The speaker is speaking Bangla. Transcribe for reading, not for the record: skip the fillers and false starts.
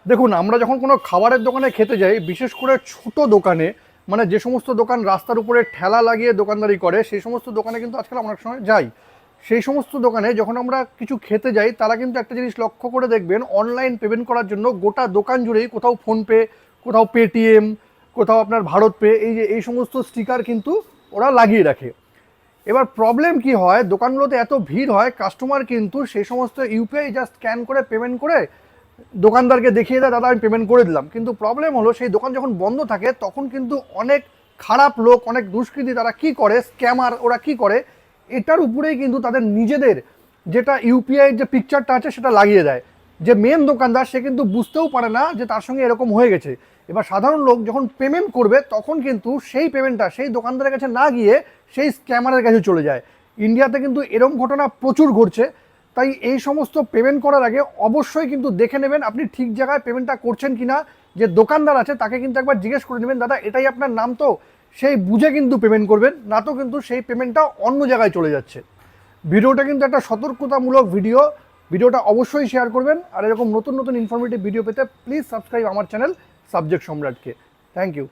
দেখুন, আমরা যখন কোনো খাবারের দোকানে খেতে যাই, বিশেষ করে ছোট দোকানে, মানে যে সমস্ত দোকান রাস্তার উপরে ঠেলা লাগিয়ে দোকানদারি করে, সেই সমস্ত দোকানে কিন্তু আজকাল আমরা অনেক সময় যাই। সেই সমস্ত দোকানে যখন আমরা কিছু খেতে যাই, তারা কিন্তু একটা জিনিস লক্ষ্য করে দেখবেন, অনলাইন পেমেন্ট করার জন্য গোটা দোকান জুড়েই কোথাও ফোনপে, কোথাও পেটিএম, কোথাও আপনার ভারত পে, এই যে এই সমস্ত স্টিকার কিন্তু ওরা লাগিয়ে রাখে। এবার প্রবলেম কি হয়, দোকানগুলোতে এত ভিড় হয়, কাস্টমার কিন্তু সেই সমস্ত ইউপিআই জাস্ট স্ক্যান করে পেমেন্ট করে দোকানদারকে দেখিয়ে দেয়, দাদা আমি পেমেন্ট করে দিলাম। কিন্তু প্রবলেম হলো, সেই দোকান যখন বন্ধ থাকে তখন কিন্তু অনেক খারাপ লোক, অনেক দুষ্কৃতী, তারা কি করে, স্ক্যামার, ওরা কি করে, এটার উপরেই কিন্তু তাদের নিজেদের যেটা ইউপিআই যে পিকচারটা আছে সেটা লাগিয়ে দেয়। যে মেন দোকানদার, সে কিন্তু বুঝতেও পারে না যে তার সঙ্গে এরকম হয়ে গেছে। এবার সাধারণ লোক যখন পেমেন্ট করবে, তখন কিন্তু সেই পেমেন্টটা সেই দোকানদারের কাছে না গিয়ে সেই স্ক্যামারের কাছে চলে যায়। ইন্ডিয়াতে কিন্তু এরকম ঘটনা প্রচুর ঘটছে। তাই এই সমস্ত পেমেন্ট করার আগে অবশ্যই কিন্তু দেখে নেবেন আপনি ঠিক জায়গায় পেমেন্টটা করছেন কিনা। যে দোকানদার আছে তাকে কিন্তু একবার জিজ্ঞেস করে নেবেন, দাদা এটাই আপনার নাম তো? সেই বুঝে কিন্তু পেমেন্ট করবেন, না তো কিন্তু সেই পেমেন্টটা অন্য জায়গায় চলে যাচ্ছে। ভিডিওটা কিন্তু একটা সতর্কতামূলক ভিডিও। ভিডিওটা অবশ্যই শেয়ার করবেন, আর এরকম নতুন নতুন ইনফরমেটিভ ভিডিও পেতে প্লিজ সাবস্ক্রাইব আমার চ্যানেল সাবজেক্ট সম্রাটকে। Thank you.